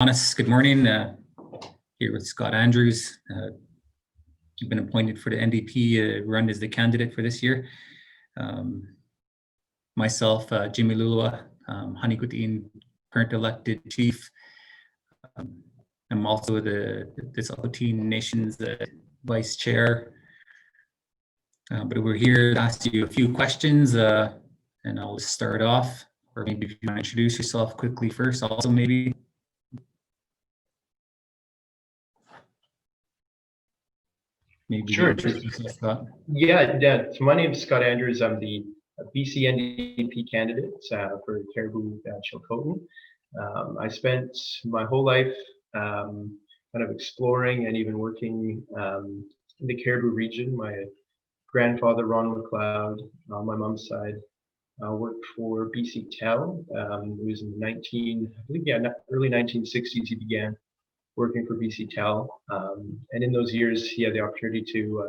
Honest, good morning. Here with Scott Andrews. You've been appointed for the NDP, run as the candidate for this year. Myself, Jimmy Lulua, Tsilhqot'in current elected chief. I'm also the Tsilhqot'in Nation's vice chair. But we're here to ask you a few questions, and I'll start off. Or maybe if you want to introduce yourself quickly first, also maybe. Maybe sure. Scott. Yeah. So my name is Scott Andrews. I'm the BC NDP candidate for Cariboo-Chilcotin. I spent my whole life kind of exploring and even working in the Cariboo region. My grandfather, Ron McLeod, on my mom's side, worked for BC Tel. It was in early 1960s he began working for BC Tel, and in those years he had the opportunity to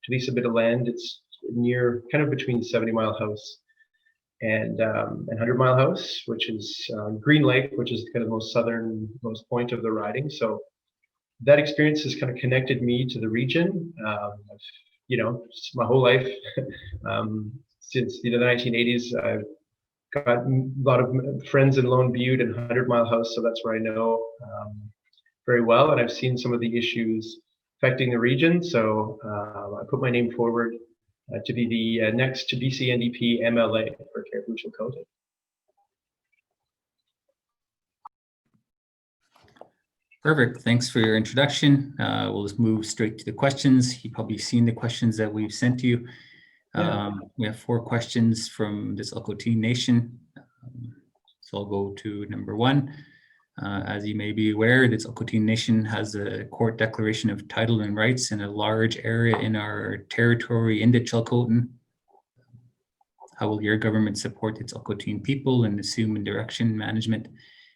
lease a bit of land. It's near, kind of between 70 Mile House and 100 Mile House, which is Green Lake, which is kind of the most southernmost point of the riding. So that experience has kind of connected me to the region. My whole life, since the 1980s, I've got a lot of friends in Lone Butte and 100 Mile House, so that's where I know very well, and I've seen some of the issues affecting the region. So I put my name forward to be the next BC NDP MLA for Cariboo-Chilcotin. Perfect. Thanks for your introduction. We'll just move straight to the questions. You've probably seen the questions that we've sent to you. We have 4 questions from the Tsilhqot'in Nation. So I'll go to number 1. As you may be aware, the Tsilhqot'in Nation has a court declaration of title and rights in a large area in our territory in the Tsilhqot'in. How will your government support the Tsilhqot'in people and assume and direction, management,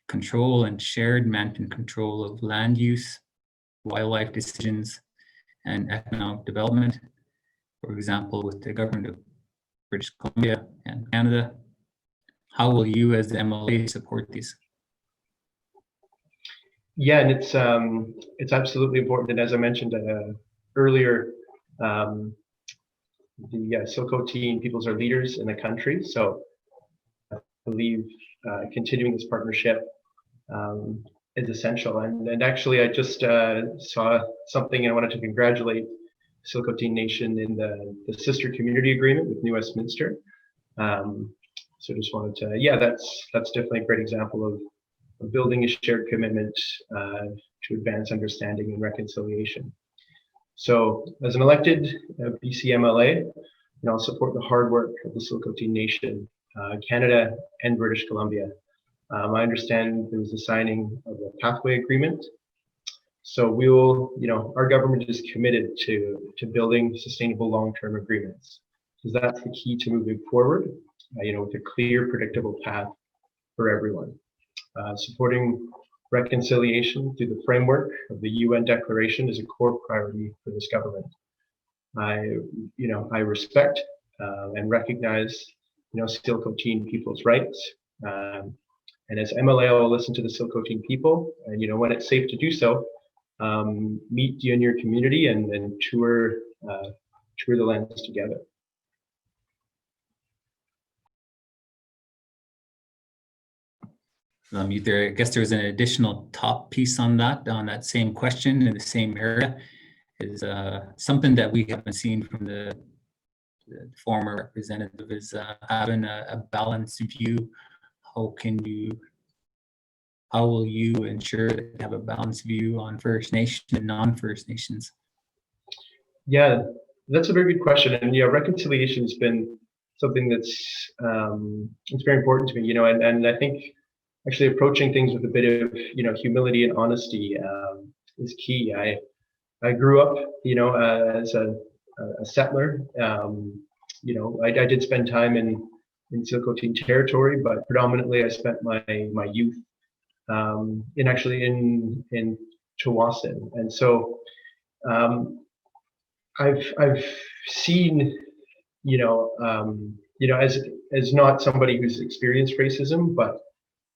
control, and shared management control of land use, wildlife decisions, and economic development? For example, with the government of British Columbia and Canada, how will you as the MLA support these? Yeah, and it's absolutely important. And as I mentioned earlier, the Tsilhqot'in peoples are leaders in the country. So I believe continuing this partnership is essential. And actually, I just saw something, and I wanted to congratulate Tsilhqot'in Nation in the sister community agreement with New Westminster. So just wanted to, that's definitely a great example of building a shared commitment to advance understanding and reconciliation. So as an elected BC MLA, I'll support the hard work of the Tsilhqot'in Nation, Canada and British Columbia. I understand there was a signing of a pathway agreement. So we will, our government is committed to building sustainable long-term agreements, because that's the key to moving forward, with a clear, predictable path for everyone. Supporting reconciliation through the framework of the UN Declaration is a core priority for this government. I respect and recognize, Tsilhqot'in people's rights. And as MLA, I'll listen to the Tsilhqot'in people, and when it's safe to do so, meet you in your community and tour the lands together. I guess there's an additional top piece on that same question in the same area, is something that we haven't seen from the former representative, is having a balanced view. How will you ensure that you have a balanced view on First Nation and non-First Nations? Yeah, that's a very good question. And reconciliation has been something that's it's very important to me, and I think actually approaching things with a bit of humility and honesty is key. I grew up as a settler. I did spend time in Tsilhqot'in territory, but predominantly I spent my youth in Tsilhqot'in. And so I've seen as not somebody who's experienced racism, but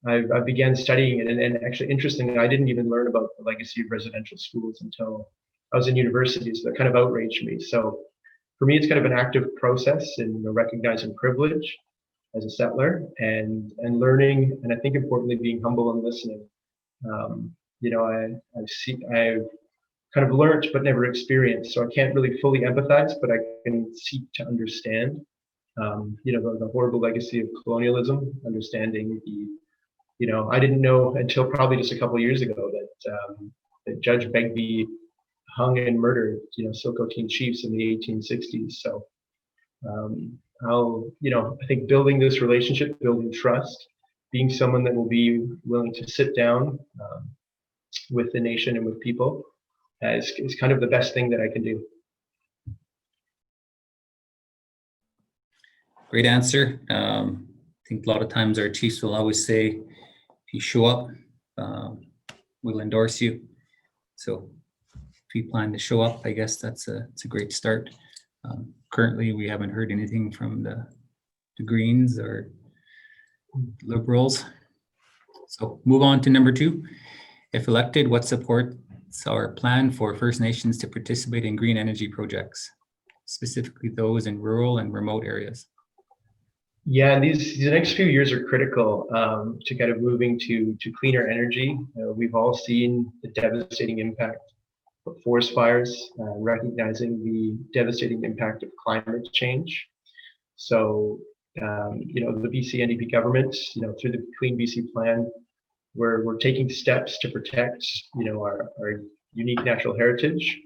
I began studying it, and actually, interestingly, I didn't even learn about the legacy of residential schools until I was in university, so that kind of outraged me. So for me, it's kind of an active process in recognizing privilege as a settler and learning, and I think importantly, being humble and listening. I've kind of learned but never experienced, so I can't really fully empathize, but I can seek to understand. The horrible legacy of colonialism, understanding I didn't know until probably just a couple of years ago that Judge Begbie hung and murdered, Tsilhqot'in chiefs in the 1860s. So I think building this relationship, building trust, being someone that will be willing to sit down with the nation and with people is kind of the best thing that I can do. Great answer. I think a lot of times our chiefs will always say, if you show up, we'll endorse you. So if you plan to show up, I guess it's a great start. Currently, we haven't heard anything from the Greens or Liberals. So move on to number 2. If elected, what supports our plan for First Nations to participate in green energy projects, specifically those in rural and remote areas? Yeah, these next few years are critical to kind of moving to cleaner energy. We've all seen the devastating impact of forest fires, recognizing the devastating impact of climate change. So, the BC NDP government, through the Clean BC plan, we're taking steps to protect, our unique natural heritage.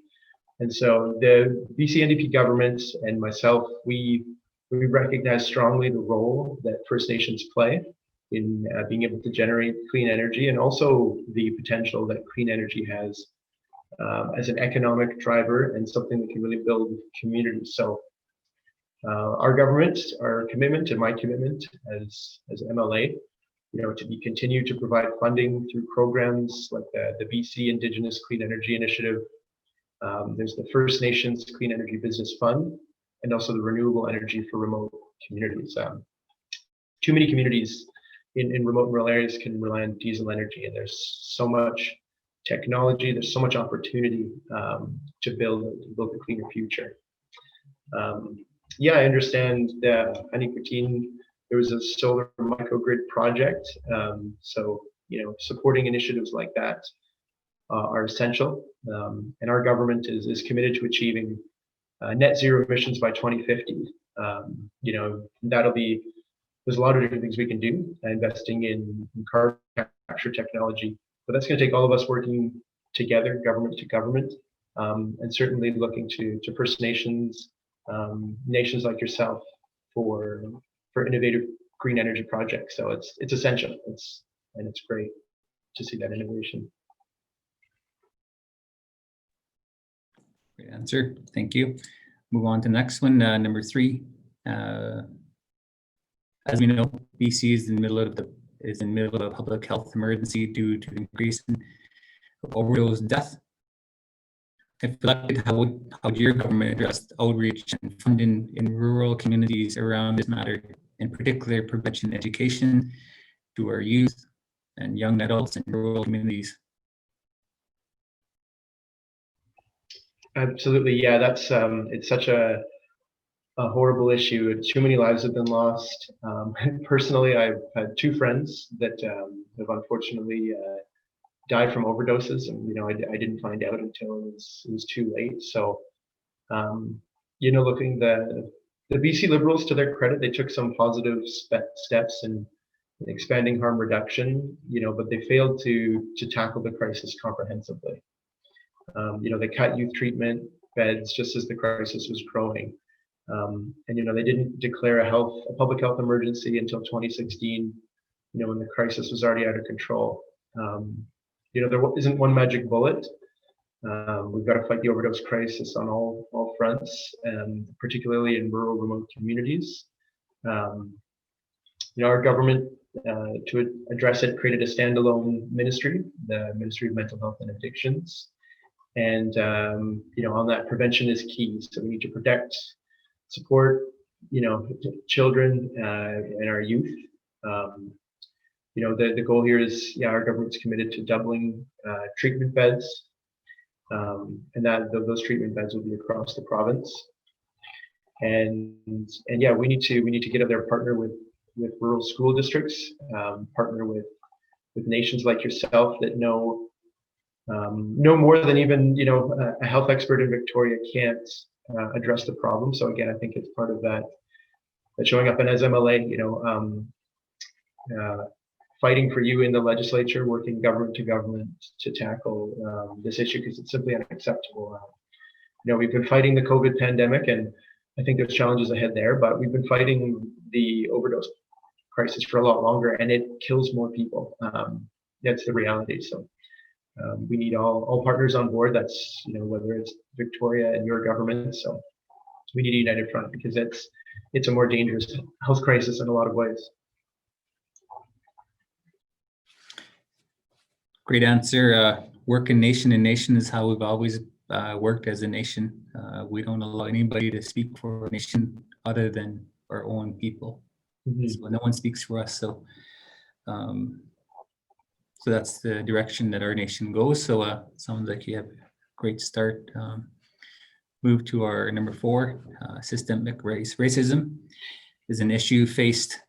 And so the BC NDP government and myself, we recognize strongly the role that First Nations play in being able to generate clean energy, and also the potential that clean energy has as an economic driver and something that can really build communities. So our government, our commitment, and my commitment as MLA, to continue to provide funding through programs like the BC Indigenous Clean Energy Initiative. There's the First Nations Clean Energy Business Fund, and also the Renewable Energy for Remote Communities. Too many communities in remote and rural areas can rely on diesel energy, and there's so much technology, there's so much opportunity to build a cleaner future. I understand that ilhqot'in, there was a solar microgrid project. Supporting initiatives like that are essential. And our government is committed to achieving net zero emissions by 2050. There's a lot of different things we can do, investing in carbon capture technology, but that's going to take all of us working together, government to government, and certainly looking to First Nations, nations like yourself for innovative green energy projects. So it's essential. It's great to see that innovation. Great answer. Thank you. Move on to the next one, number 3. As we know, BC is in the middle of a public health emergency due to the increase in overdose death. If elected, how would your government address outreach and funding in rural communities around this matter, in particular prevention education to our youth and young adults in rural communities? Absolutely, yeah. That's it's such a horrible issue. Too many lives have been lost. Personally, I've had 2 friends that have unfortunately died from overdoses, and I didn't find out until it was too late. So, looking the BC Liberals, to their credit, they took some positive steps in expanding harm reduction, but they failed to tackle the crisis comprehensively. They cut youth treatment beds just as the crisis was growing. And they didn't declare a public health emergency until 2016, when the crisis was already out of control. There isn't one magic bullet. We've got to fight the overdose crisis on all fronts, particularly in rural, remote communities. Our government, to address it, created a standalone ministry, the Ministry of Mental Health and Addictions. And on that, prevention is key. So we need to protect, support, children and our youth. The goal here is, our government's committed to doubling treatment beds, and that those treatment beds will be across the province. And yeah, we need to get out there, partner with rural school districts, partner with nations like yourself that know more than even a health expert in Victoria can't address the problem. So again, I think it's part of that showing up. And as MLA, fighting for you in the legislature, working government to government to tackle this issue, because it's simply unacceptable. We've been fighting the COVID pandemic, and I think there's challenges ahead there, but we've been fighting the overdose crisis for a lot longer, and it kills more people. That's the reality. So we need all partners on board. That's, whether it's Victoria and your government. So we need a united front, because it's a more dangerous health crisis in a lot of ways. Great answer. Work in nation is how we've always worked as a nation. We don't allow anybody to speak for a nation other than our own people. Mm-hmm. So no one speaks for us. So that's the direction that our nation goes. So sounds like you have a great start. Move to our number 4, systemic racism is an issue faced.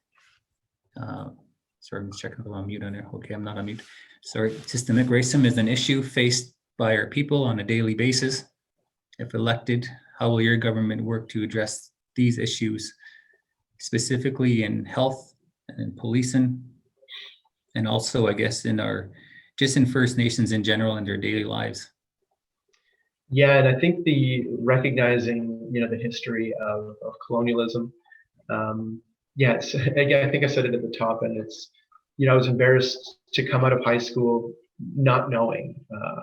Sorry, I'm just checking if I'm on mute on there. Okay, I'm not on mute. Sorry. Systemic racism is an issue faced by our people on a daily basis. If elected, how will your government work to address these issues, specifically in health and in policing, and also, I guess, in First Nations in general in their daily lives? Yeah, and I think recognizing, the history of colonialism. Yes, again, I think I said it at the top, and it's, I was embarrassed to come out of high school not knowing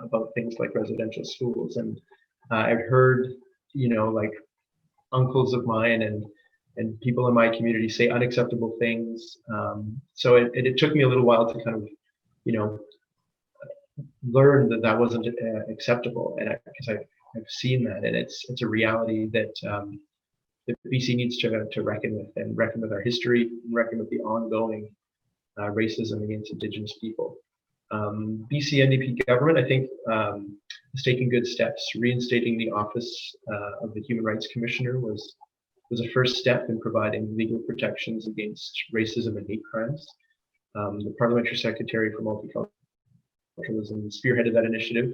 about things like residential schools, and I've heard, like uncles of mine and people in my community say unacceptable things. So it took me a little while to kind of, learn that wasn't acceptable, and because I've seen that, and it's a reality that BC needs to reckon with, and reckon with our history, and reckon with the ongoing racism against Indigenous people. BC NDP government, I think, is taking good steps. Reinstating the office of the Human Rights Commissioner was a first step in providing legal protections against racism and hate crimes. The Parliamentary Secretary for Multiculturalism spearheaded that initiative,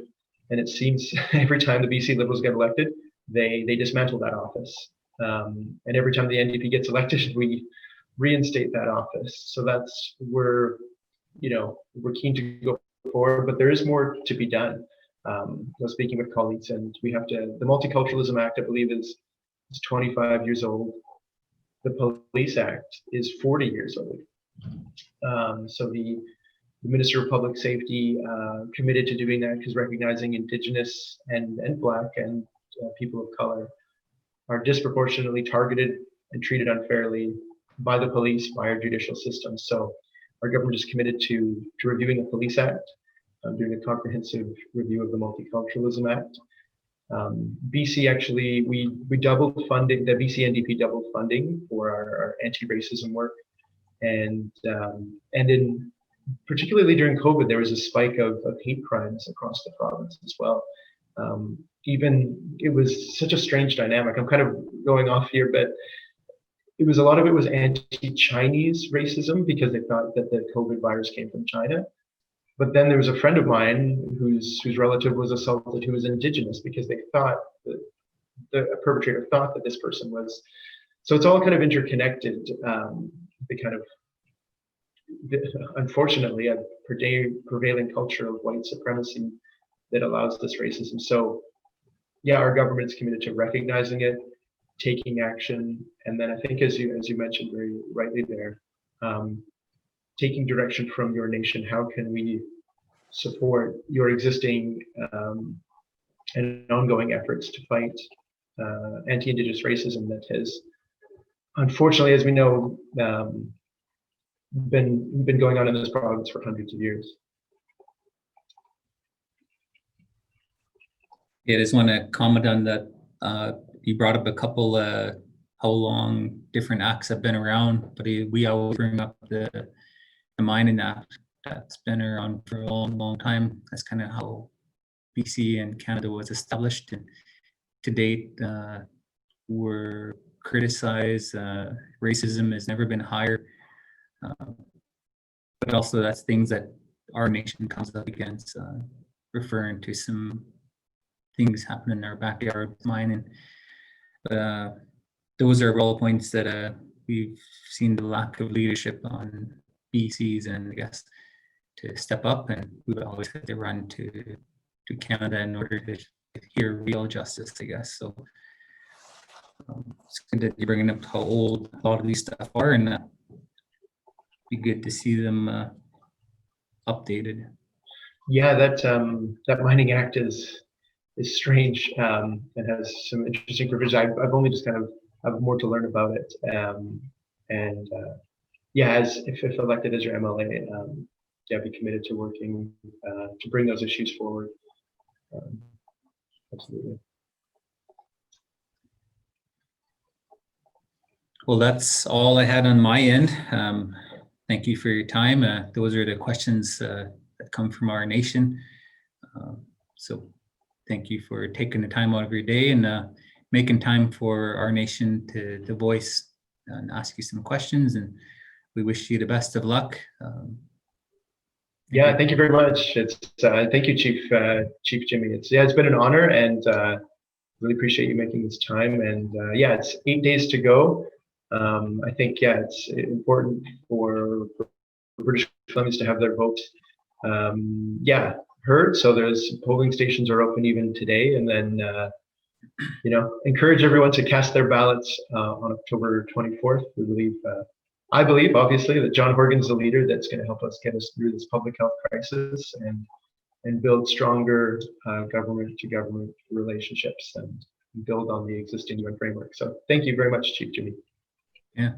and it seems every time the BC Liberals get elected, they dismantle that office. And every time the NDP gets elected, we reinstate that office. So we're keen to go forward, but there is more to be done. I was speaking with colleagues, and the Multiculturalism Act, I believe, is 25 years old. The Police Act is 40 years old. So the Minister of Public Safety committed to doing that, because recognizing Indigenous and Black and people of color are disproportionately targeted and treated unfairly by the police, by our judicial system. So our government is committed to reviewing the Police Act, doing a comprehensive review of the Multiculturalism Act. BC actually, we doubled funding, the BC NDP doubled funding for our anti-racism work. And particularly during COVID, there was a spike of hate crimes across the province as well. It was such a strange dynamic. I'm kind of going off here, but a lot of it was anti-Chinese racism, because they thought that the COVID virus came from China. But then there was a friend of mine whose relative was assaulted, who was Indigenous, because they thought that the perpetrator thought that this person was. So it's all kind of interconnected. Unfortunately, a prevailing culture of white supremacy that allows this racism. So yeah, our government is committed to recognizing it, taking action, and then I think, as you mentioned very rightly there, taking direction from your nation. How can we support your existing and ongoing efforts to fight anti-Indigenous racism that has, unfortunately, as we know, been going on in this province for hundreds of years. Yeah, I just want to comment on that. You brought up a couple how long different acts have been around, but we always bring up the the mining act that's been around for a long, long time. That's kind of how BC and Canada was established. And to date, we're criticized. Racism has never been higher. But also that's things that our nation comes up against, referring to some things happening in our backyard mining. But those are all points that we've seen the lack of leadership on BC's, and I guess to step up, and we've always had to run to Canada in order to hear real justice, I guess. So it's good that you're bringing up how old a lot of these stuff are, and be good to see them updated. Yeah, that mining act is strange and has some interesting provisions. I've only just kind of have more to learn about it. Yeah, as if elected as your MLA, yeah, be committed to working to bring those issues forward. Absolutely. Well, that's all I had on my end. Thank you for your time. Those are the questions that come from our nation. So thank you for taking the time out of your day and making time for our nation to voice and ask you some questions. And we wish you the best of luck. Yeah, thank you very much. It's thank you, Chief Jimmy. It's been an honor, and really appreciate you making this time. And yeah, it's 8 days to go. I think it's important for British Columbians to have their vote heard. So there's polling stations are open even today, and then encourage everyone to cast their ballots on October 24th. I believe, obviously, that John Horgan's the leader that's going to help us get us through this public health crisis and build stronger government-to-government relationships and build on the existing UN framework. So thank you very much, Chief Jimmy. Yeah,